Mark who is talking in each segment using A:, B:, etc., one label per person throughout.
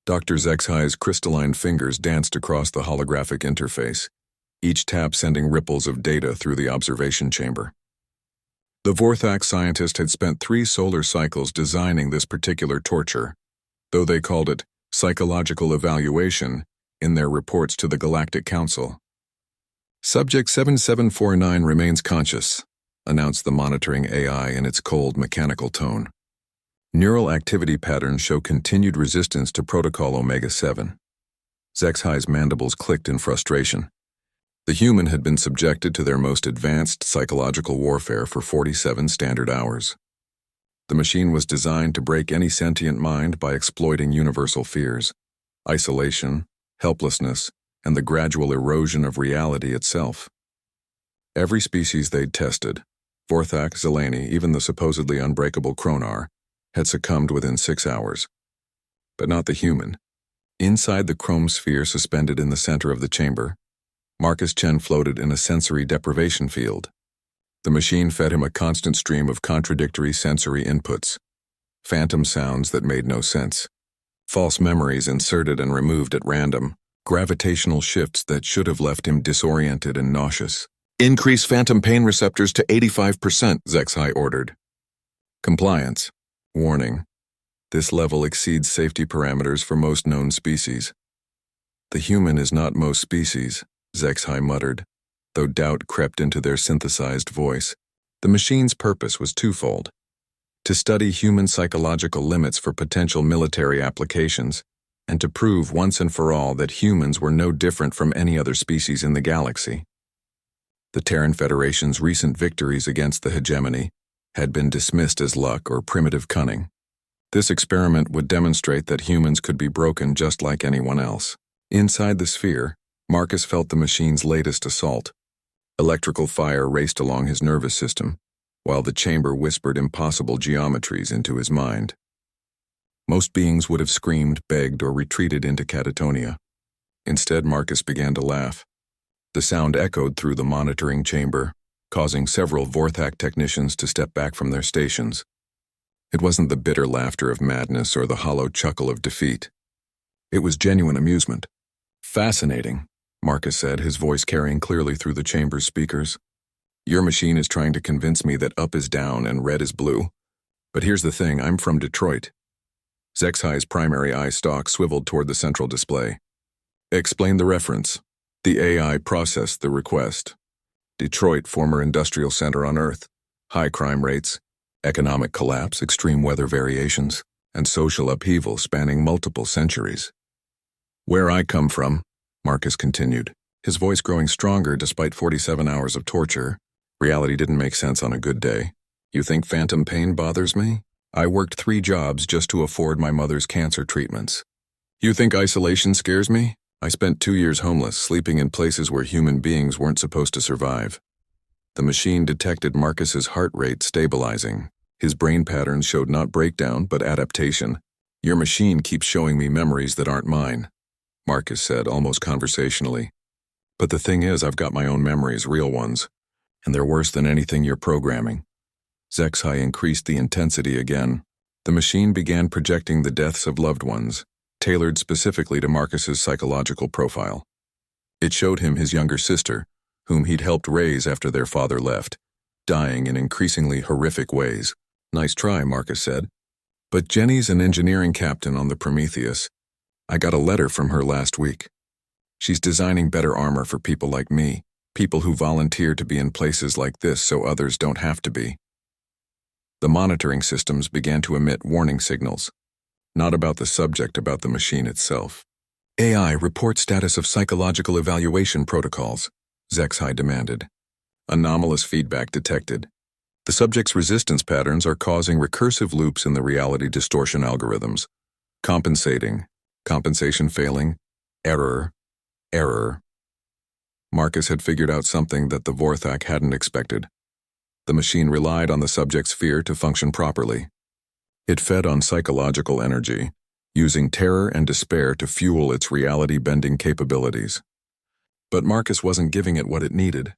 A: Dr. Zexhai's crystalline fingers danced across the holographic interface, each tap sending ripples of data through the observation chamber. The Vorthak scientist had spent 3 solar cycles designing this particular torture, though they called it psychological evaluation in their reports to the Galactic Council. Subject 7749 remains conscious, announced the monitoring AI in its cold, mechanical tone. Neural activity patterns show continued resistance to Protocol Omega-7. Zexhai's mandibles clicked in frustration. The human had been subjected to their most advanced psychological warfare for 47 standard hours. The machine was designed to break any sentient mind by exploiting universal fears: isolation, helplessness, and the gradual erosion of reality itself. Every species they'd tested, Vorthak, Zelani, even the supposedly unbreakable Kronar, had succumbed within 6 hours. But not the human. Inside the chrome sphere suspended in the center of the chamber, Marcus Chen floated in a sensory deprivation field. The machine fed him a constant stream of contradictory sensory inputs, phantom sounds that made no sense, false memories inserted and removed at random, gravitational shifts that should have left him disoriented and nauseous. "Increase phantom pain receptors to 85%, Zexhai ordered. Compliance. Warning. This level exceeds safety parameters for most known species. The human is not most species, Zexhai muttered, though doubt crept into their synthesized voice. The machine's purpose was twofold: to study human psychological limits for potential military applications, and to prove once and for all that humans were no different from any other species in the galaxy. The Terran Federation's recent victories against the hegemony had been dismissed as luck or primitive cunning. This experiment would demonstrate that humans could be broken just like anyone else. Inside the sphere, Marcus felt the machine's latest assault. Electrical fire raced along his nervous system, while the chamber whispered impossible geometries into his mind. Most beings would have screamed, begged, or retreated into catatonia. Instead, Marcus began to laugh. The sound echoed through the monitoring chamber, causing several Vorthak technicians to step back from their stations. It wasn't the bitter laughter of madness or the hollow chuckle of defeat. It was genuine amusement. "Fascinating," Marcus said, his voice carrying clearly through the chamber's speakers. "Your machine is trying to convince me that up is down and red is blue. But here's the thing, I'm from Detroit." Zexhai's primary eye stalk swiveled toward the central display. "Explain the reference." The AI processed the request. Detroit, former industrial center on Earth. High crime rates, economic collapse, extreme weather variations, and social upheaval spanning multiple centuries. "Where I come from," Marcus continued, his voice growing stronger despite 47 hours of torture. "Reality didn't make sense on a good day. You think phantom pain bothers me? I worked 3 jobs just to afford my mother's cancer treatments. You think isolation scares me? I spent 2 years homeless, sleeping in places where human beings weren't supposed to survive." The machine detected Marcus's heart rate stabilizing. His brain patterns showed not breakdown, but adaptation. "Your machine keeps showing me memories that aren't mine," Marcus said, almost conversationally. "But the thing is, I've got my own memories, real ones, and they're worse than anything you're programming." Zexhai increased the intensity again. The machine began projecting the deaths of loved ones, tailored specifically to Marcus's psychological profile. It showed him his younger sister, whom he'd helped raise after their father left, dying in increasingly horrific ways. "Nice try," Marcus said. "But Jenny's an engineering captain on the Prometheus. I got a letter from her last week. She's designing better armor for people like me, people who volunteer to be in places like this so others don't have to be." The monitoring systems began to emit warning signals. Not about the subject, about the machine itself. "AI, report status of psychological evaluation protocols," Zexhai demanded. Anomalous feedback detected. The subject's resistance patterns are causing recursive loops in the reality distortion algorithms. Compensation failing, error. Marcus had figured out something that the Vorthak hadn't expected. The machine relied on the subject's fear to function properly. It fed on psychological energy, using terror and despair to fuel its reality-bending capabilities. But Marcus wasn't giving it what it needed.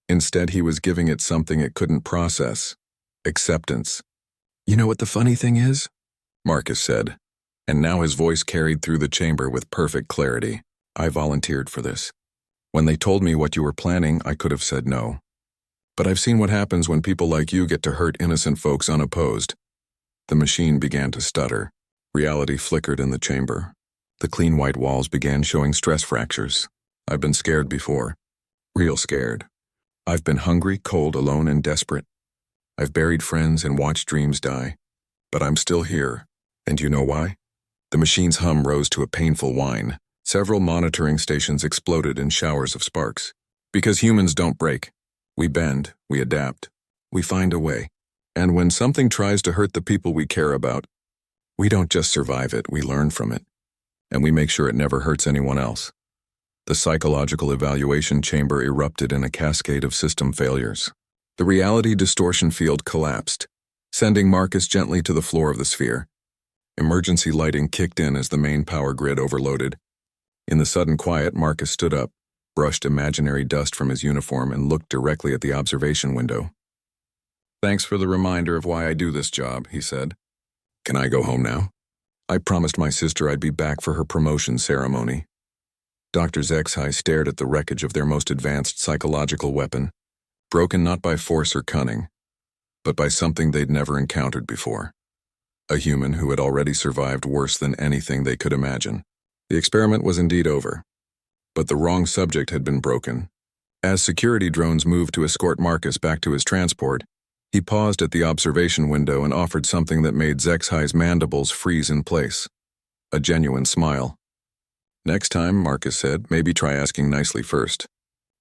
A: Instead, he was giving it something it couldn't process: acceptance. "You know what the funny thing is?" Marcus said. And now his voice carried through the chamber with perfect clarity. I volunteered for this. When they told me what you were planning, I could have said no. But I've seen what happens when people like you get to hurt innocent folks unopposed. The machine began to stutter. Reality flickered in the chamber. The clean white walls began showing stress fractures. I've been scared before. Real scared. I've been hungry, cold, alone, and desperate. I've buried friends and watched dreams die. But I'm still here. And you know why? The machine's hum rose to a painful whine. Several monitoring stations exploded in showers of sparks. Because humans don't break. We bend, we adapt, we find a way. And when something tries to hurt the people we care about, we don't just survive it, we learn from it. And we make sure it never hurts anyone else. The psychological evaluation chamber erupted in a cascade of system failures. The reality distortion field collapsed, sending Marcus gently to the floor of the sphere. Emergency lighting kicked in as the main power grid overloaded. In the sudden quiet, Marcus stood up, brushed imaginary dust from his uniform, and looked directly at the observation window. "Thanks for the reminder of why I do this job," he said. "Can I go home now? I promised my sister I'd be back for her promotion ceremony." Dr. HFY stared at the wreckage of their most advanced psychological weapon, broken not by force or cunning, but by something they'd never encountered before. A human who had already survived worse than anything they could imagine. The experiment was indeed over. But the wrong subject had been broken. As security drones moved to escort Marcus back to his transport, he paused at the observation window and offered something that made HFY's mandibles freeze in place. A genuine smile. "Next time," Marcus said, "maybe try asking nicely first.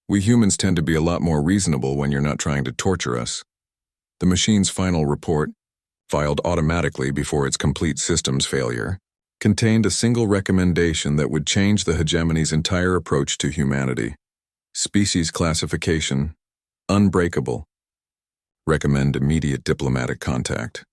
A: We humans tend to be a lot more reasonable when you're not trying to torture us." The machine's final report, filed automatically before its complete systems failure, contained a single recommendation that would change the hegemony's entire approach to humanity. Species classification: unbreakable. Recommend immediate diplomatic contact.